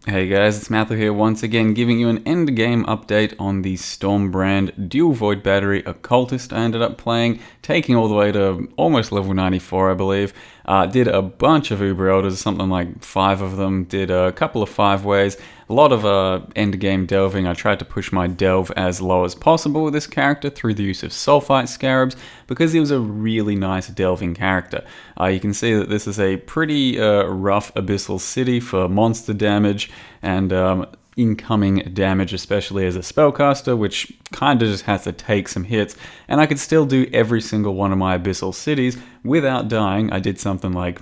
Hey guys, it's Matthew here once again giving you an endgame update on the Stormbrand Dual Void Battery Occultist I ended up playing, taking all the way to almost level 94 I believe. Did a bunch of Uber Elders, something like 5 of them, did a couple of 5-ways, a lot of endgame delving. I tried to push my delve as low as possible with this character through the use of Sulfite Scarabs because he was a really nice delving character. You can see that this is a pretty rough abyssal city for monster damage and incoming damage, especially as a spellcaster, which kind of just has to take some hits, and I could still do every single one of my abyssal cities without dying. I did something like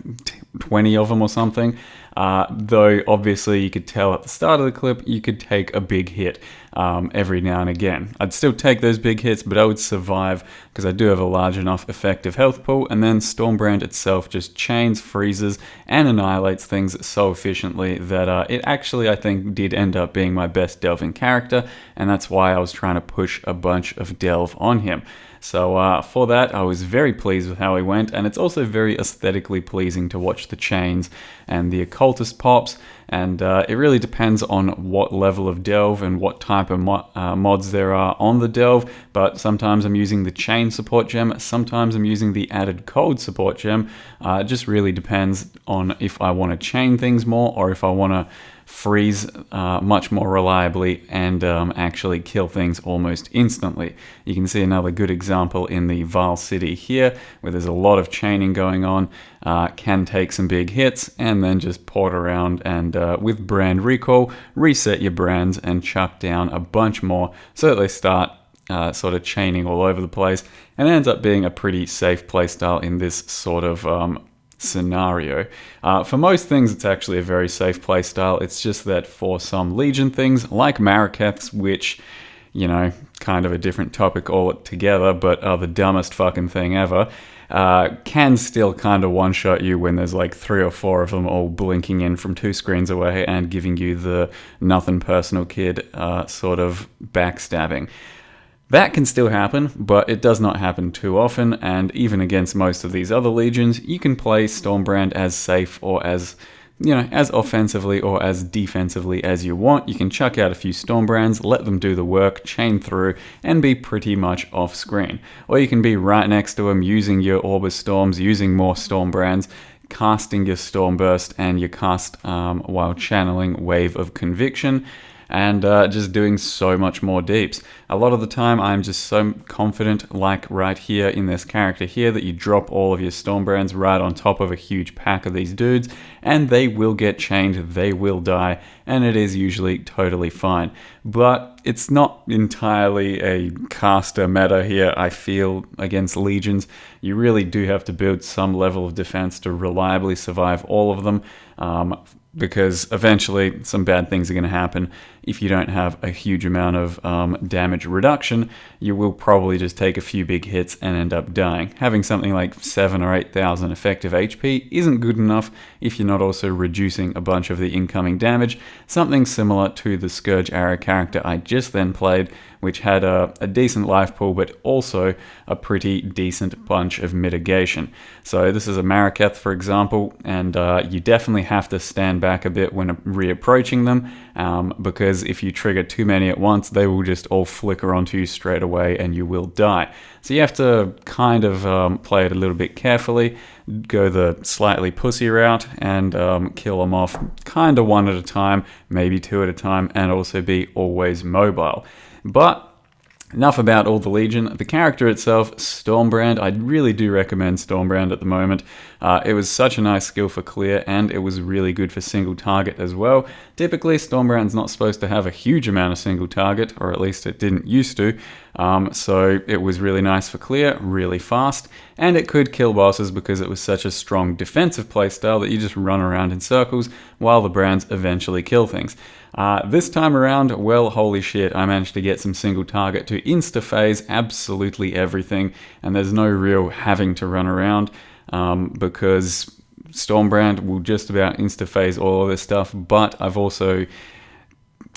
20 of them or something, though obviously you could tell at the start of the clip you could take a big hit every now and again. I'd still take those big hits, but I would survive because I do have a large enough effective health pool, and then Stormbrand itself just chains, freezes, and annihilates things so efficiently that it actually, I think, did end up being my best delving character, and that's why I was trying to push a bunch of delve on him. So for that, I was very pleased with how he went, and it's also very aesthetically pleasing to watch the chains and the occultist pops, and it really depends on what level of delve and what type of mods there are on the delve, but sometimes I'm using the chain support gem, sometimes I'm using the added cold support gem. It just really depends on if I want to chain things more or if I want to freeze much more reliably and actually kill things almost instantly. You can see another good example in the Vaal City here, where there's a lot of chaining going on. Can take some big hits and then just port around and with brand recall, reset your brands and chuck down a bunch more so that they start sort of chaining all over the place, and it ends up being a pretty safe playstyle in this sort of scenario. For most things, it's actually a very safe playstyle. It's just that for some Legion things, like Marakeths, which, you know, kind of a different topic altogether, but are the dumbest fucking thing ever, can still kind of one-shot you when there's like 3 or 4 of them all blinking in from 2 screens away and giving you the nothing personal kid sort of backstabbing. That can still happen, but it does not happen too often, and even against most of these other legions, you can play Stormbrand as safe or as, you know, as offensively or as defensively as you want. You can chuck out a few Stormbrands, let them do the work, chain through, and be pretty much off screen. Or you can be right next to them using your Orbis Storms, using more Stormbrands, casting your Stormburst and your cast while channeling Wave of Conviction, and just doing so much more deeps. A lot of the time I'm just so confident, like right here in this character here, that you drop all of your Stormbrands right on top of a huge pack of these dudes and they will get chained, they will die, and it is usually totally fine. But it's not entirely a caster meta here, I feel, against legions. You really do have to build some level of defense to reliably survive all of them, because eventually some bad things are going to happen. If you don't have a huge amount of damage reduction, you will probably just take a few big hits and end up dying. Having something like 7,000 or 8,000 effective HP isn't good enough if you're not also reducing a bunch of the incoming damage, something similar to the Scourge Arrow character I just then played, which had a decent life pool, but also a pretty decent bunch of mitigation. So this is a Maraketh, for example, and you definitely have to stand back a bit when reapproaching them, because if you trigger too many at once, they will just all flicker onto you straight away and you will die. So you have to kind of play it a little bit carefully, go the slightly pussy route, and kill them off kind of one at a time, maybe 2 at a time, and also be always mobile. But enough about all the Legion. The character itself, Stormbrand, I really do recommend Stormbrand at the moment. It was such a nice skill for clear, and it was really good for single target as well. Typically, Stormbrand's not supposed to have a huge amount of single target, or at least it didn't used to. So it was really nice for clear, really fast, and it could kill bosses because it was such a strong defensive playstyle that you just run around in circles while the brands eventually kill things. This time around, well, holy shit, I managed to get some single target to insta-phase absolutely everything, and there's no real having to run around, because Stormbrand will just about insta-phase all of this stuff, but I've also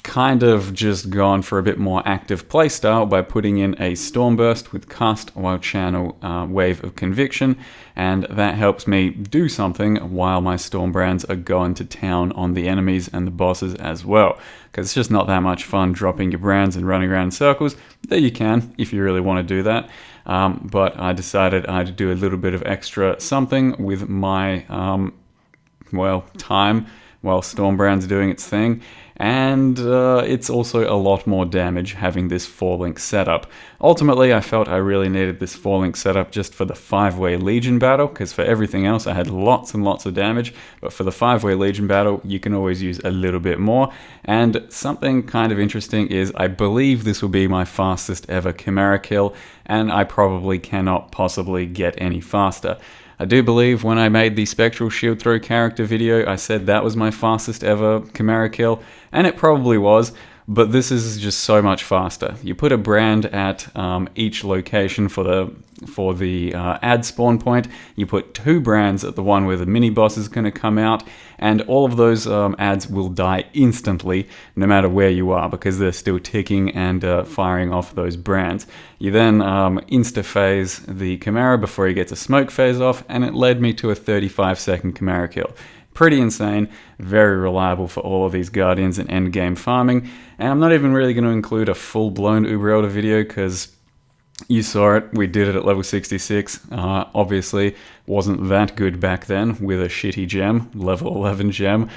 kind of just gone for a bit more active playstyle by putting in a Stormburst with Cast while Channel Wave of Conviction, and that helps me do something while my Stormbrands are going to town on the enemies and the bosses as well, because it's just not that much fun dropping your brands and running around in circles. There you can, if you really want to do that, but I decided I'd do a little bit of extra something with my, time while Stormbrand's doing its thing, and it's also a lot more damage having this 4-link setup. Ultimately, I felt I really needed this 4-link setup just for the 5-way Legion battle, because for everything else I had lots and lots of damage, but for the 5-way Legion battle you can always use a little bit more. And something kind of interesting is I believe this will be my fastest ever Chimera kill, and I probably cannot possibly get any faster. I do believe when I made the Spectral Shield Throw character video, I said that was my fastest ever Chimera kill, and it probably was, but this is just so much faster. You put a brand at each location for the ad spawn point. You put 2 brands at the one where the mini boss is going to come out, and all of those ads will die instantly no matter where you are, because they're still ticking and firing off those brands. You then insta-phase the Chimera before he gets a smoke phase off, and it led me to a 35-second Chimera kill. Pretty insane, very reliable for all of these Guardians and endgame farming, and I'm not even really going to include a full-blown Uber Elder video because you saw it, we did it at level 66, obviously wasn't that good back then with a shitty gem, level 11 gem,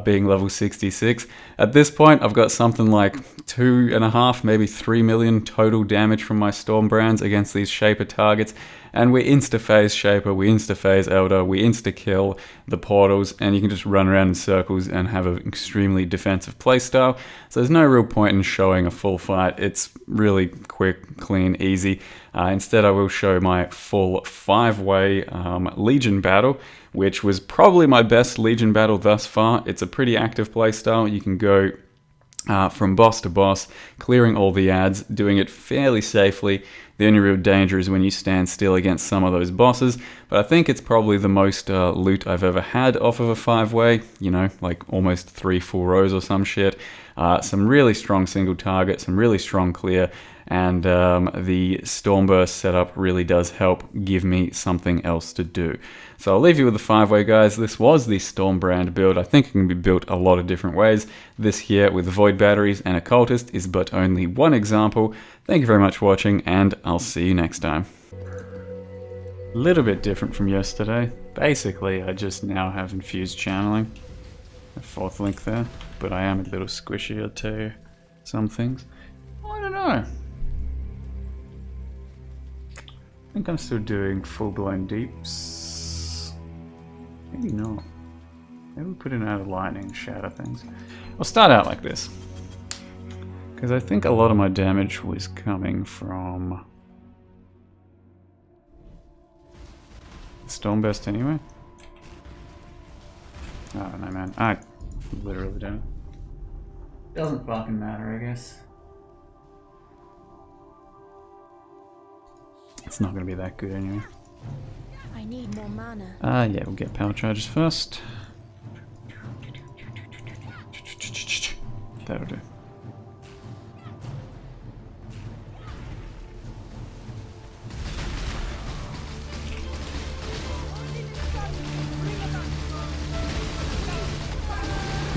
being level 66. At this point I've got something like 2.5, maybe 3 million total damage from my Stormbrands against these Shaper targets, and we insta-phase Shaper, we insta-phase Elder, we insta-kill the portals, and you can just run around in circles and have an extremely defensive playstyle. So there's no real point in showing a full fight, it's really quick, clean, easy. Instead I will show my full 5-way Legion battle, which was probably my best Legion battle thus far. It's a pretty active playstyle, you can go from boss to boss, clearing all the ads, doing it fairly safely. The only real danger is when you stand still against some of those bosses, but I think it's probably the most loot I've ever had off of a 5-way, you know, like almost 3 full rows or some shit. Some really strong single target, some really strong clear, and the Stormburst setup really does help give me something else to do. So I'll leave you with the 5-way, guys. This was the Stormbrand build. I think it can be built a lot of different ways. This here with Void Batteries and Occultist is but only one example. Thank you very much for watching, and I'll see you next time. A little bit different from yesterday. Basically, I just now have infused channeling. A 4th link there, but I am a little squishy, I'll tell you some things. I don't know. I think I'm still doing full-blown deeps. Maybe not. Maybe we put in out of lightning and shatter things. I'll start out like this, because I think a lot of my damage was coming from Stormburst anyway. I don't know, man. I literally don't. Doesn't fucking matter, I guess. It's not going to be that good anyway. I need more mana. Yeah, we'll get power charges first. That'll do.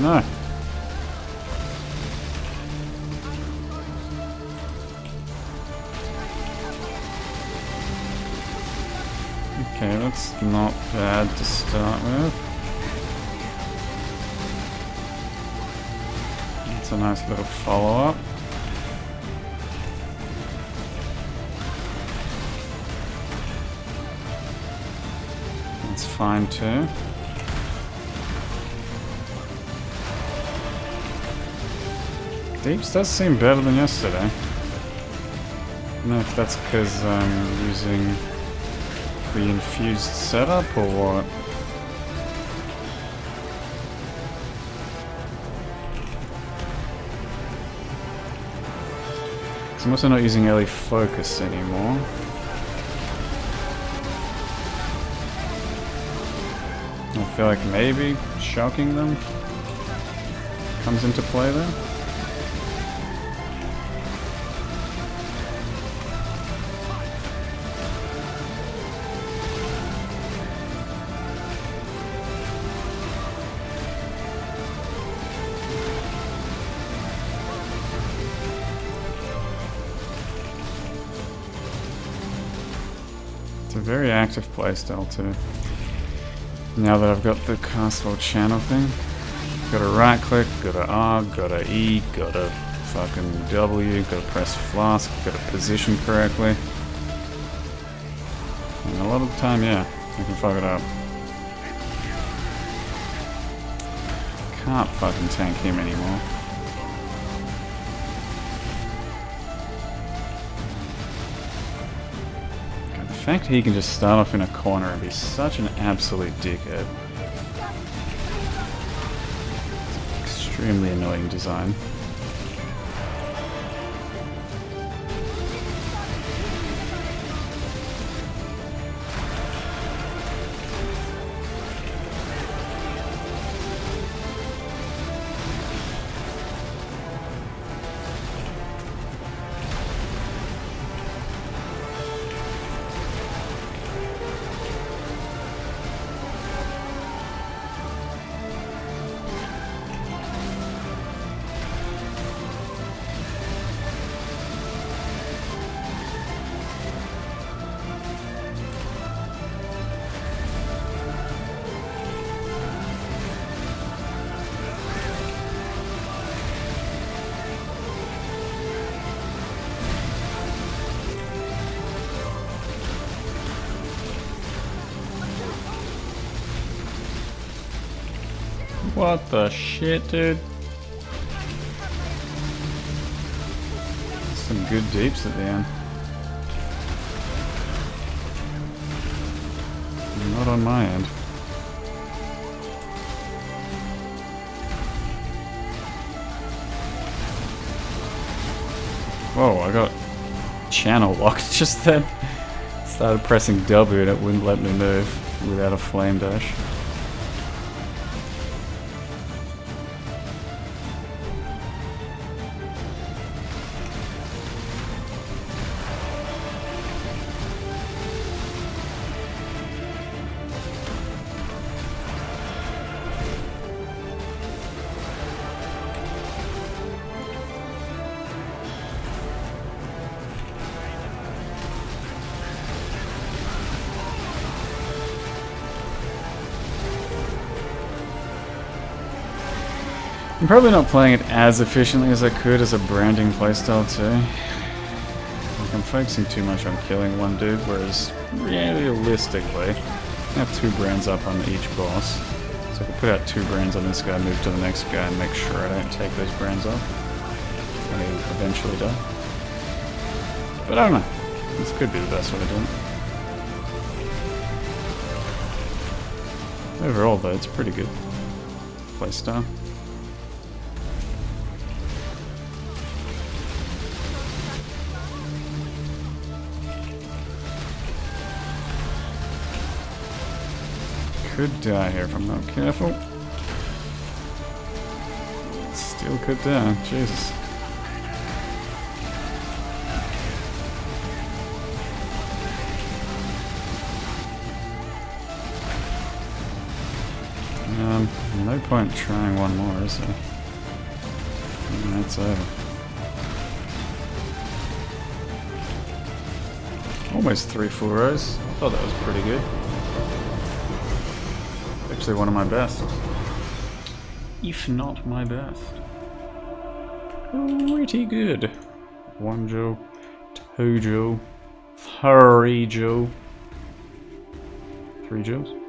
No. Okay, that's not bad to start with. It's a nice little follow-up. That's fine too. Deeps does seem better than yesterday. I don't know if that's because I'm using the infused setup or what. So I'm also not using LE Focus anymore. I feel like maybe shocking them comes into play there. It's a very active playstyle too. Now that I've got the castle channel thing, gotta right click, gotta R, gotta E, gotta fucking W, gotta press flask, gotta position correctly. And a lot of the time, yeah, I can fuck it up. Can't fucking tank him anymore. God, the fact he can just start off in a corner and be such an absolute dickhead. Extremely annoying design. What the shit, dude? Some good deeps at the end. Not on my end. Whoa, I got channel locked just then. Started pressing W and it wouldn't let me move without a flame dash. I'm probably not playing it as efficiently as I could as a branding playstyle too. Like I'm focusing too much on killing one dude, whereas realistically, I have 2 brands up on each boss. So I can put out 2 brands on this guy, move to the next guy, and make sure I don't take those brands off when he eventually die. But I don't know. This could be the best way to do it. Overall though, it's pretty good playstyle. Could die here if I'm not careful. Still could die, Jesus. No point trying one more, is there? And that's over. Almost 3 full rows. I thought that was pretty good. Actually one of my best. If not my best. Pretty good. 1 Joe, 2 Joe, 3 Joe. 3 Joes?